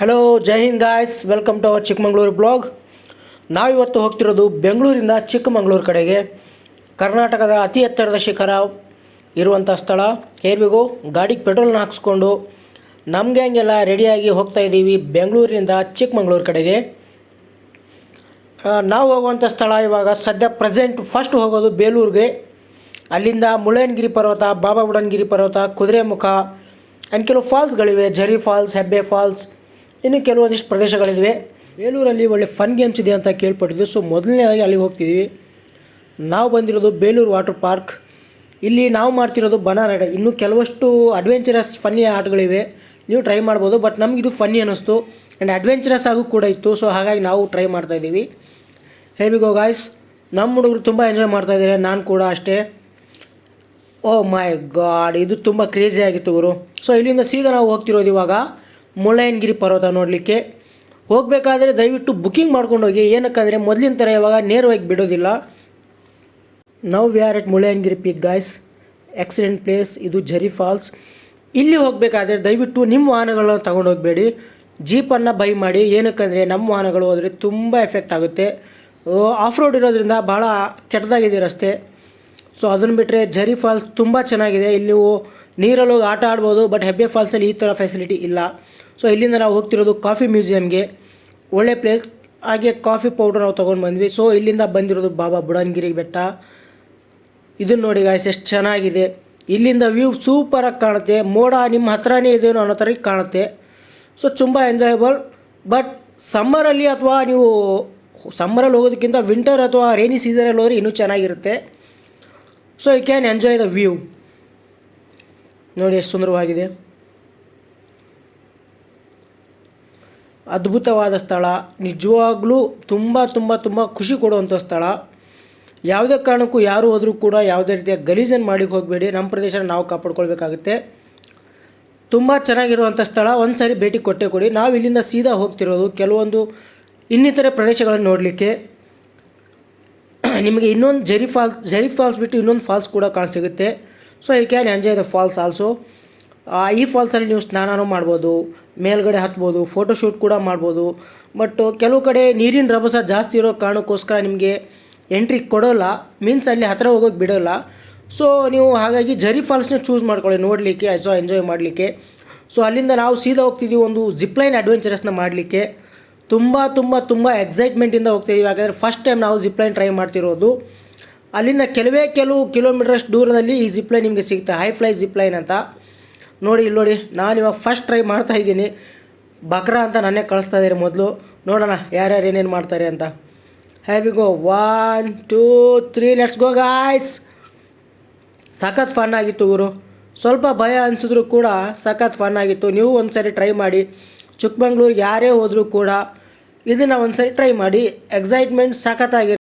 Hello Jai Hind guys, welcome to our Chikmagalur blog. ನಾವಿವತ್ತು ಹೋಗ್ತಿರೋದು ಬೆಂಗಳೂರಿಂದ ಚಿಕ್ಕಮಂಗ್ಳೂರು ಕಡೆಗೆ. ಕರ್ನಾಟಕದ ಅತಿ ಎತ್ತರದ ಶಿಖರ ಇರುವಂಥ ಸ್ಥಳ. ಹೇರ್ವಿಗೂ ಗಾಡಿಗೆ ಪೆಟ್ರೋಲ್ನ ಹಾಕ್ಸ್ಕೊಂಡು ನಮಗೆ ಹಂಗೆಲ್ಲ ರೆಡಿಯಾಗಿ ಹೋಗ್ತಾ ಇದ್ದೀವಿ ಬೆಂಗಳೂರಿನಿಂದ ಚಿಕ್ಕಮಂಗ್ಳೂರು ಕಡೆಗೆ. ನಾವು ಹೋಗುವಂಥ ಸ್ಥಳ ಇವಾಗ ಸದ್ಯ ಪ್ರೆಸೆಂಟ್ ಫಸ್ಟ್ ಹೋಗೋದು ಬೇಲೂರಿಗೆ. ಅಲ್ಲಿಂದ ಮುಳ್ಳಯ್ಯನಗಿರಿ ಪರ್ವತ, ಬಾಬಾ ಬುಡನ್ಗಿರಿ ಪರ್ವತ, ಕುದುರೆಮುಖ ಆ್ಯಂಡ್ ಕೆಲವು ಫಾಲ್ಸ್ಗಳಿವೆ. ಝರಿ ಫಾಲ್ಸ್, ಹೆಬ್ಬೆ ಫಾಲ್ಸ್, ಇನ್ನು ಕೆಲವೊಂದಿಷ್ಟು ಪ್ರದೇಶಗಳಿವೆ. ಬೇಲೂರಲ್ಲಿ ಒಳ್ಳೆ ಫನ್ ಗೇಮ್ಸ್ ಇದೆ ಅಂತ ಕೇಳ್ಪಟ್ಟಿದ್ವಿ. ಸೊ ಮೊದಲನೇದಾಗಿ ಅಲ್ಲಿಗೆ ಹೋಗ್ತಿದ್ದೀವಿ. ನಾವು ಬಂದಿರೋದು ಬೇಲೂರು ವಾಟರ್ ಪಾರ್ಕ್. ಇಲ್ಲಿ ನಾವು ಮಾಡ್ತಿರೋದು ಬನಾನಾ ರೈಡ್. ಇನ್ನೂ ಕೆಲವಷ್ಟು ಅಡ್ವೆಂಚರಸ್ ಫನ್ನಿ ಆಟಗಳಿವೆ, ನೀವು ಟ್ರೈ ಮಾಡ್ಬೋದು. ಬಟ್ ನಮಗಿದು ಫನ್ನಿ ಅನ್ನಿಸ್ತು ಆ್ಯಂಡ್ ಅಡ್ವೆಂಚರಸ್ ಆಗೂ ಕೂಡ ಇತ್ತು. ಸೊ ಹಾಗಾಗಿ ನಾವು ಟ್ರೈ ಮಾಡ್ತಾಯಿದ್ದೀವಿ. ಹೇರ್ವಿಗೋ ಗಾಯ್ಸ್, ನಮ್ಮ ಹುಡುಗರು ತುಂಬ ಎಂಜಾಯ್ ಮಾಡ್ತಾಯಿದ್ದಾರೆ, ನಾನು ಕೂಡ ಅಷ್ಟೇ. ಓ ಮೈ ಗಾಡ್, ಇದು ತುಂಬ ಕ್ರೇಜಿ ಆಗಿತ್ತು ಗುರು. ಸೊ ಇಲ್ಲಿಂದ ಸೀದಾ ನಾವು ಹೋಗ್ತಿರೋದು ಇವಾಗ ಮುಳ್ಳಯ್ಯನಗಿರಿ ಪರ್ವತ ನೋಡಲಿಕ್ಕೆ. ಹೋಗಬೇಕಾದ್ರೆ ದಯವಿಟ್ಟು ಬುಕ್ಕಿಂಗ್ ಮಾಡ್ಕೊಂಡು ಹೋಗಿ. ಏನಕ್ಕಂದರೆ ಮೊದಲಿನ ಥರ ಇವಾಗ ನೇರವಾಗಿ ಬಿಡೋದಿಲ್ಲ. ನಾವು we are at Mullayanagiri peak guys. Excellent place. ಇದು ಝರಿ ಫಾಲ್ಸ್. ಇಲ್ಲಿ ಹೋಗಬೇಕಾದ್ರೆ ದಯವಿಟ್ಟು ನಿಮ್ಮ ವಾಹನಗಳನ್ನ ತಗೊಂಡು ಹೋಗಬೇಡಿ, ಜೀಪನ್ನು ಬೈ ಮಾಡಿ. ಏನಕ್ಕಂದರೆ ನಮ್ಮ ವಾಹನಗಳು ಹೋದರೆ ತುಂಬ ಎಫೆಕ್ಟ್ ಆಗುತ್ತೆ. ಆಫ್ ರೋಡ್ ಇರೋದ್ರಿಂದ ಭಾಳ ಕೆಟ್ಟದಾಗಿದೆ ರಸ್ತೆ. ಸೊ ಅದನ್ನು ಬಿಟ್ಟರೆ ಝರಿ ಫಾಲ್ಸ್ ತುಂಬ ಚೆನ್ನಾಗಿದೆ. ಇಲ್ಲಿ ನೀವು ನೀರಲ್ಲಿ ಹೋಗಿ ಆಟ ಆಡ್ಬೋದು. ಬಟ್ ಹೆಬ್ಬೆ ಫಾಲ್ಸಲ್ಲಿ ಈ ಥರ ಫೆಸಿಲಿಟಿ ಇಲ್ಲ. ಸೊ ಇಲ್ಲಿಂದ ನಾವು ಹೋಗ್ತಿರೋದು ಕಾಫಿ ಮ್ಯೂಸಿಯಮ್ಗೆ. ಒಳ್ಳೆ ಪ್ಲೇಸ್. ಹಾಗೆ ಕಾಫಿ ಪೌಡರ್ ನಾವು ತೊಗೊಂಡು ಬಂದ್ವಿ. ಸೊ ಇಲ್ಲಿಂದ ಬಂದಿರೋದು ಬಾಬಾ ಬುಡನ್ಗಿರಿ ಬೆಟ್ಟ. ಇದನ್ನು ನೋಡಿ ಗಾಯ್ಸ್, ಎಷ್ಟು ಚೆನ್ನಾಗಿದೆ. ಇಲ್ಲಿಂದ ವ್ಯೂ ಸೂಪರಾಗಿ ಕಾಣುತ್ತೆ. ಮೋಡ ನಿಮ್ಮ ಹತ್ರನೇ ಇದೇನೋ ಅನ್ನೋ ಥರ ಕಾಣುತ್ತೆ. ಸೊ ತುಂಬ ಎಂಜಾಯಬಲ್. ಬಟ್ ಸಮ್ಮರಲ್ಲಿ ಅಥವಾ ನೀವು ಸಮ್ಮರಲ್ಲಿ ಹೋಗೋದಕ್ಕಿಂತ ವಿಂಟರ್ ಅಥವಾ ರೈನಿ ಸೀಸನಲ್ಲಿ ಹೋದರೆ ಇನ್ನೂ ಚೆನ್ನಾಗಿರುತ್ತೆ. So you can enjoy the view. ನೋಡಿ ಎಷ್ಟು ಸುಂದರವಾಗಿದೆ. ಅದ್ಭುತವಾದ ಸ್ಥಳ. ನಿಜವಾಗ್ಲೂ ತುಂಬ ತುಂಬ ತುಂಬ ಖುಷಿ ಕೊಡುವಂಥ ಸ್ಥಳ. ಯಾವುದೇ ಕಾರಣಕ್ಕೂ ಯಾರು ಹೋದರೂ ಕೂಡ ಯಾವುದೇ ರೀತಿಯ ಗಲೀಜನ್ನು ಮಾಡಿಕ್ಕೆ ಹೋಗಬೇಡಿ. ನಮ್ಮ ಪ್ರದೇಶನ ನಾವು ಕಾಪಾಡ್ಕೊಳ್ಬೇಕಾಗುತ್ತೆ. ತುಂಬ ಚೆನ್ನಾಗಿರುವಂಥ ಸ್ಥಳ. ಒಂದು ಸಾರಿ ಭೇಟಿ ಕೊಟ್ಟೇ ಕೊಡಿ. ನಾವು ಇಲ್ಲಿಂದ ಸೀದಾ ಹೋಗ್ತಿರೋದು ಕೆಲವೊಂದು ಇನ್ನಿತರೆ ಪ್ರದೇಶಗಳನ್ನು ನೋಡಲಿಕ್ಕೆ. ನಿಮಗೆ ಇನ್ನೊಂದು ಝರಿ ಫಾಲ್ಸ್ ಬಿಟ್ಟು ಇನ್ನೊಂದು ಫಾಲ್ಸ್ ಕೂಡ ಕಾಣಸಿಗುತ್ತೆ. So you can enjoy the falls also. ಈ ಫಾಲ್ಸಲ್ಲಿ ನೀವು ಸ್ನಾನನೂ ಮಾಡ್ಬೋದು, ಮೇಲ್ಗಡೆ ಹತ್ಬೋದು, ಫೋಟೋಶೂಟ್ ಕೂಡ ಮಾಡ್ಬೋದು. ಬಟ್ ಕೆಲವು ಕಡೆ ನೀರಿನ ರಭಸ ಜಾಸ್ತಿ ಇರೋ ಕಾರಣಕ್ಕೋಸ್ಕರ ನಿಮಗೆ ಎಂಟ್ರಿ ಕೊಡೋಲ್ಲ, ಮೀನ್ಸ್ ಅಲ್ಲಿ ಹತ್ತಿರ ಹೋಗೋಕ್ಕೆ ಬಿಡೋಲ್ಲ. ಸೊ ನೀವು ಹಾಗಾಗಿ ಝರಿ ಫಾಲ್ಸ್ನ ಚೂಸ್ ಮಾಡ್ಕೊಳ್ಳಿ ನೋಡಲಿಕ್ಕೆ, ಎಂಜಾಯ್ ಮಾಡಲಿಕ್ಕೆ. ಸೊ ಅಲ್ಲಿಂದ ನಾವು ಸೀದಾ ಹೋಗ್ತಿದ್ದೀವಿ ಒಂದು ಜಿಪ್ಲೈನ್ ಅಡ್ವೆಂಚರಸ್ನ ಮಾಡಲಿಕ್ಕೆ. ತುಂಬ ತುಂಬ ತುಂಬ ಎಕ್ಸೈಟ್ಮೆಂಟಿಂದ ಹೋಗ್ತಾಯಿದ್ದೀವಿ. ಯಾಕಂದರೆ ಫಸ್ಟ್ ಟೈಮ್ ನಾವು ಜಿಪ್ಲೈನ್ ಟ್ರೈ ಮಾಡ್ತಿರೋದು. ಅಲ್ಲಿಂದ ಕೆಲವು ಕಿಲೋಮೀಟರ್ಷ್ಟು ದೂರದಲ್ಲಿ ಈ ಜಿಪ್ಲೈನ್ ನಿಮಗೆ ಸಿಗುತ್ತೆ, ಹೈ ಫ್ಲೈ ಜಿಪ್ಲೈನ್ ಅಂತ. ನೋಡಿ ಇಲ್ಲಿ ನೋಡಿ, ನಾನು ಇವಾಗ ಫಸ್ಟ್ ಟ್ರೈ ಮಾಡ್ತಾಯಿದ್ದೀನಿ. ಬಕ್ರಾ ಅಂತ ನನ್ನೇ ಕಳಿಸ್ತಾ ಇದ್ದಾರೆ ಮೊದಲು. ನೋಡೋಣ ಯಾರ್ಯಾರು ಏನೇನು ಮಾಡ್ತಾರೆ ಅಂತ. Have we go. 1 2 3 let's go guys. ಸಖತ್ ಫನ್ ಆಗಿತ್ತು ಗುರು. ಸ್ವಲ್ಪ ಭಯ ಅನಿಸಿದ್ರು ಕೂಡ ಸಖತ್ ಫನ್ ಆಗಿತ್ತು. ನೀವು ಒಂದು ಸರಿ ಟ್ರೈ ಮಾಡಿ. ಚಿಕ್ಕಮಂಗ್ಳೂರಿಗೆ ಯಾರೇ ಹೋದರೂ ಕೂಡ ಇದನ್ನು ಒಂದು ಸರಿ ಟ್ರೈ ಮಾಡಿ. ಎಕ್ಸೈಟ್ಮೆಂಟ್ ಸಖತ್ತಾಗಿ